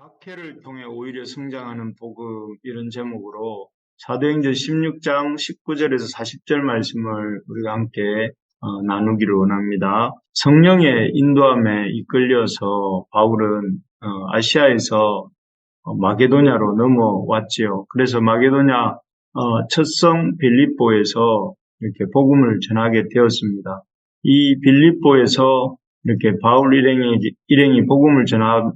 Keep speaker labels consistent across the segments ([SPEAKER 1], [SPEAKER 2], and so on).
[SPEAKER 1] 박해를 통해 오히려 성장하는 복음 이런 제목으로 사도행전 16장 19절에서 40절 말씀을 우리가 함께 나누기를 원합니다. 성령의 인도함에 이끌려서 바울은 아시아에서 마게도냐로 넘어왔지요. 그래서 마게도냐 첫성 빌립보에서 이렇게 복음을 전하게 되었습니다. 이 빌립보에서 이렇게 바울 일행이 복음을 전하는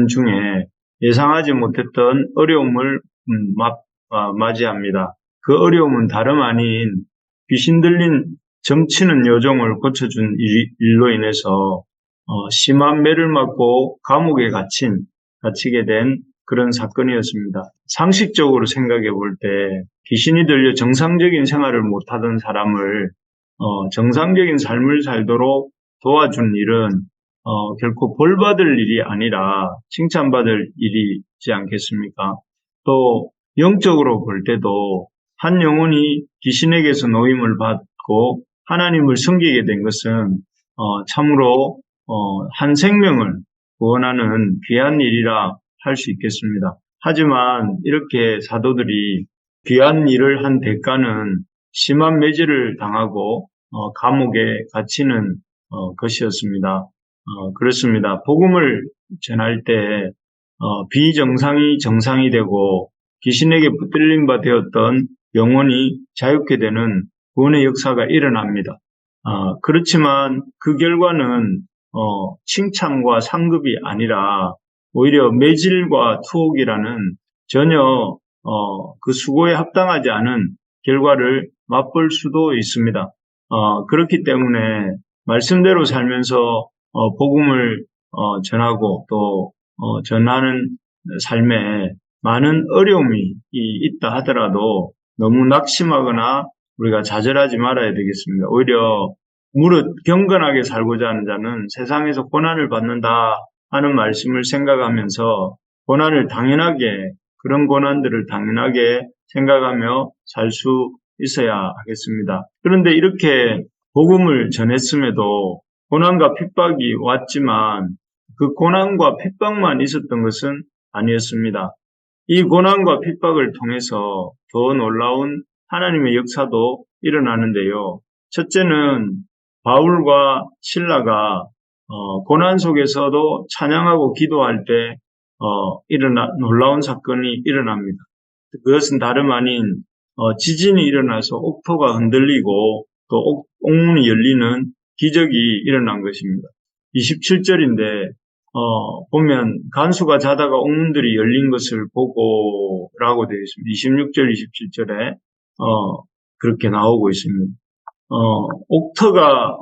[SPEAKER 1] 중에 예상하지 못했던 어려움을 맞이합니다. 그 어려움은 다름 아닌 귀신 들린 점치는 요정을 고쳐준 일로 인해서 심한 매를 맞고 감옥에 갇히게 된 그런 사건이었습니다. 상식적으로 생각해 볼 때 귀신이 들려 정상적인 생활을 못하던 사람을 정상적인 삶을 살도록 도와준 일은 결코 벌받을 일이 아니라 칭찬받을 일이지 않겠습니까? 또 영적으로 볼 때도 한 영혼이 귀신에게서 노임을 받고 하나님을 섬기게 된 것은 참으로 한 생명을 구원하는 귀한 일이라 할 수 있겠습니다. 하지만 이렇게 사도들이 귀한 일을 한 대가는 심한 매질을 당하고 감옥에 갇히는 것이었습니다. 그렇습니다. 복음을 전할 때 비정상이 정상이 되고 귀신에게 붙들림 바 되었던 영혼이 자유케 되는 구원의 역사가 일어납니다. 그렇지만 그 결과는 칭찬과 상급이 아니라 오히려 매질과 투옥이라는 전혀 그 수고에 합당하지 않은 결과를 맛볼 수도 있습니다. 그렇기 때문에 말씀대로 살면서 복음을 전하고 또 전하는 삶에 많은 어려움이 있다 하더라도 너무 낙심하거나 우리가 좌절하지 말아야 되겠습니다. 오히려 무릇 경건하게 살고자 하는 자는 세상에서 고난을 받는다 하는 말씀을 생각하면서 그런 고난들을 당연하게 생각하며 살 수 있어야 하겠습니다. 그런데 이렇게 복음을 전했음에도 고난과 핍박이 왔지만 그 고난과 핍박만 있었던 것은 아니었습니다. 이 고난과 핍박을 통해서 더 놀라운 하나님의 역사도 일어나는데요. 첫째는 바울과 실라가 고난 속에서도 찬양하고 기도할 때 놀라운 사건이 일어납니다. 그것은 다름 아닌 지진이 일어나서 옥토가 흔들리고 또 옥문이 열리는 기적이 일어난 것입니다. 27절인데 보면 간수가 자다가 옥문들이 열린 것을 보고 라고 되어 있습니다. 26절, 27절에 그렇게 나오고 있습니다. 옥토가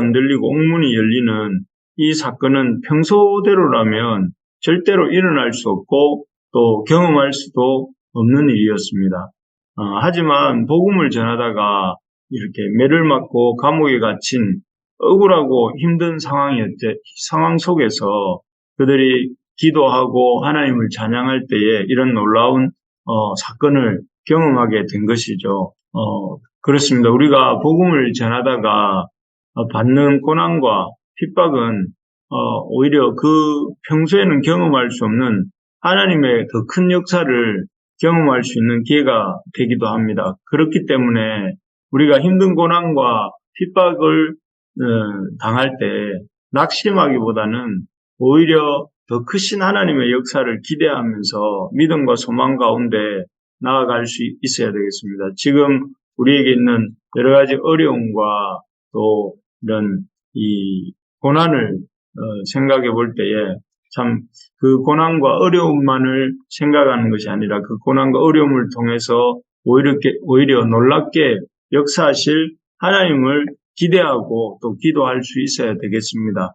[SPEAKER 1] 흔들리고 옥문이 열리는 이 사건은 평소대로라면 절대로 일어날 수 없고 또 경험할 수도 없는 일이었습니다. 하지만 복음을 전하다가 이렇게 매를 맞고 감옥에 갇힌 억울하고 힘든 상황 속에서 그들이 기도하고 하나님을 찬양할 때에 이런 놀라운 사건을 경험하게 된 것이죠. 그렇습니다. 우리가 복음을 전하다가 받는 고난과 핍박은 오히려 그 평소에는 경험할 수 없는 하나님의 더 큰 역사를 경험할 수 있는 기회가 되기도 합니다. 그렇기 때문에 우리가 힘든 고난과 핍박을 당할 때 낙심하기보다는 오히려 더 크신 하나님의 역사를 기대하면서 믿음과 소망 가운데 나아갈 수 있어야 되겠습니다. 지금 우리에게 있는 여러 가지 어려움과 또 이런 이 고난을 생각해 볼 때에 참 그 고난과 어려움만을 생각하는 것이 아니라 그 고난과 어려움을 통해서 오히려 놀랍게 역사하실 하나님을 기대하고 또 기도할 수 있어야 되겠습니다.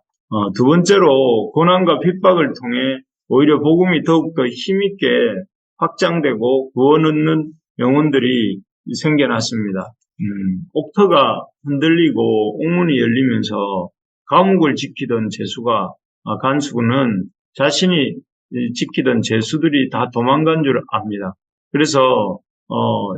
[SPEAKER 1] 두 번째로 고난과 핍박을 통해 오히려 복음이 더욱더 힘있게 확장되고 구원 얻는 영혼들이 생겨났습니다. 옥토가 흔들리고 옥문이 열리면서 감옥을 지키던 간수는 자신이 지키던 죄수들이 다 도망간 줄 압니다. 그래서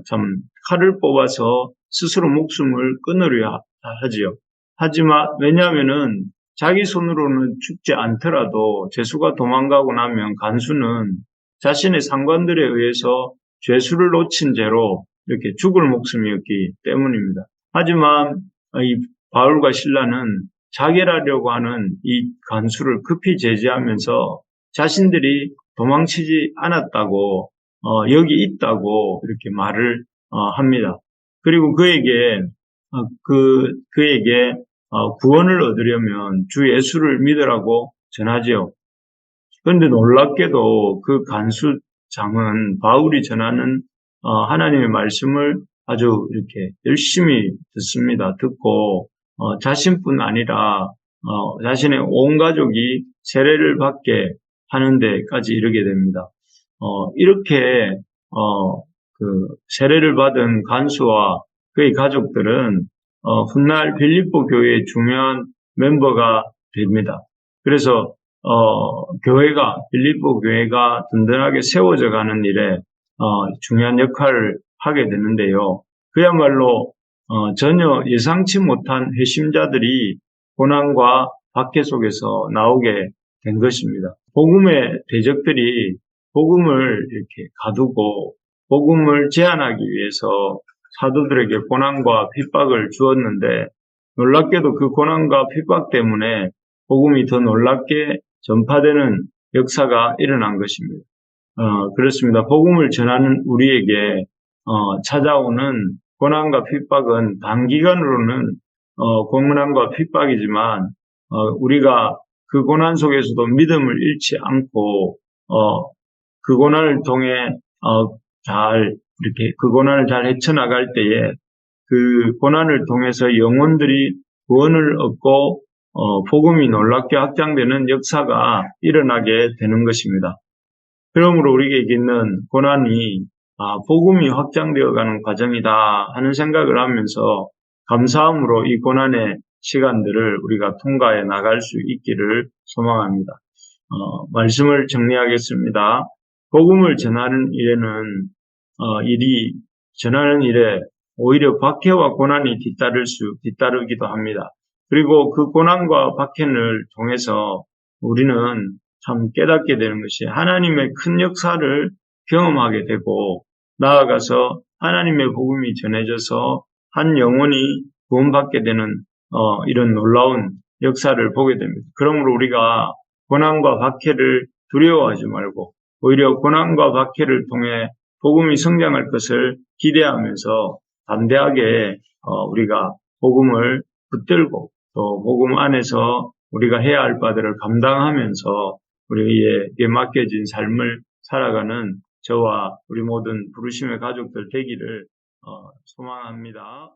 [SPEAKER 1] 참 칼을 뽑아서 스스로 목숨을 끊으려 하지요. 하지만 왜냐하면은 자기 손으로는 죽지 않더라도 죄수가 도망가고 나면 간수는 자신의 상관들에 의해서 죄수를 놓친 죄로 이렇게 죽을 목숨이었기 때문입니다. 하지만 이 바울과 실라는 자결하려고 하는 이 간수를 급히 제지하면서 자신들이 도망치지 않았다고 여기 있다고 이렇게 말을 합니다. 그리고 그에게 구원을 얻으려면 주 예수를 믿으라고 전하지요. 그런데 놀랍게도 그 간수장은 바울이 전하는 하나님의 말씀을 아주 이렇게 열심히 듣습니다. 듣고 자신뿐 아니라 자신의 온 가족이 세례를 받게 하는 데까지 이르게 됩니다. 이렇게 그 세례를 받은 간수와 그의 가족들은 훗날 빌립보 교회의 중요한 멤버가 됩니다. 그래서 빌립보 교회가 든든하게 세워져 가는 일에 중요한 역할을 하게 되는데요. 그야말로 전혀 예상치 못한 회심자들이 고난과 박해 속에서 나오게 된 것입니다. 복음의 대적들이 복음을 이렇게 가두고 복음을 제한하기 위해서 사도들에게 고난과 핍박을 주었는데 놀랍게도 그 고난과 핍박 때문에 복음이 더 놀랍게 전파되는 역사가 일어난 것입니다. 그렇습니다. 복음을 전하는 우리에게 찾아오는 고난과 핍박은 단기간으로는 고난과 핍박이지만 우리가 그 고난 속에서도 믿음을 잃지 않고 그 고난을 통해 그 고난을 잘 헤쳐나갈 때에 그 고난을 통해서 영혼들이 구원을 얻고 복음이 놀랍게 확장되는 역사가 일어나게 되는 것입니다. 그러므로 우리에게 있는 고난이 복음이 확장되어가는 과정이다 하는 생각을 하면서 감사함으로 이 고난의 시간들을 우리가 통과해 나갈 수 있기를 소망합니다. 말씀을 정리하겠습니다. 복음을 전하는 일에 오히려 박해와 고난이 뒤따르기도 합니다. 그리고 그 고난과 박해를 통해서 우리는 참 깨닫게 되는 것이 하나님의 큰 역사를 경험하게 되고 나아가서 하나님의 복음이 전해져서 한 영혼이 구원받게 되는 이런 놀라운 역사를 보게 됩니다. 그러므로 우리가 고난과 박해를 두려워하지 말고 오히려 고난과 박해를 통해 복음이 성장할 것을 기대하면서 담대하게 우리가 복음을 붙들고 또 복음 안에서 우리가 해야 할 바들을 감당하면서 우리에게 맡겨진 삶을 살아가는 저와 우리 모든 부르심의 가족들 되기를 소망합니다.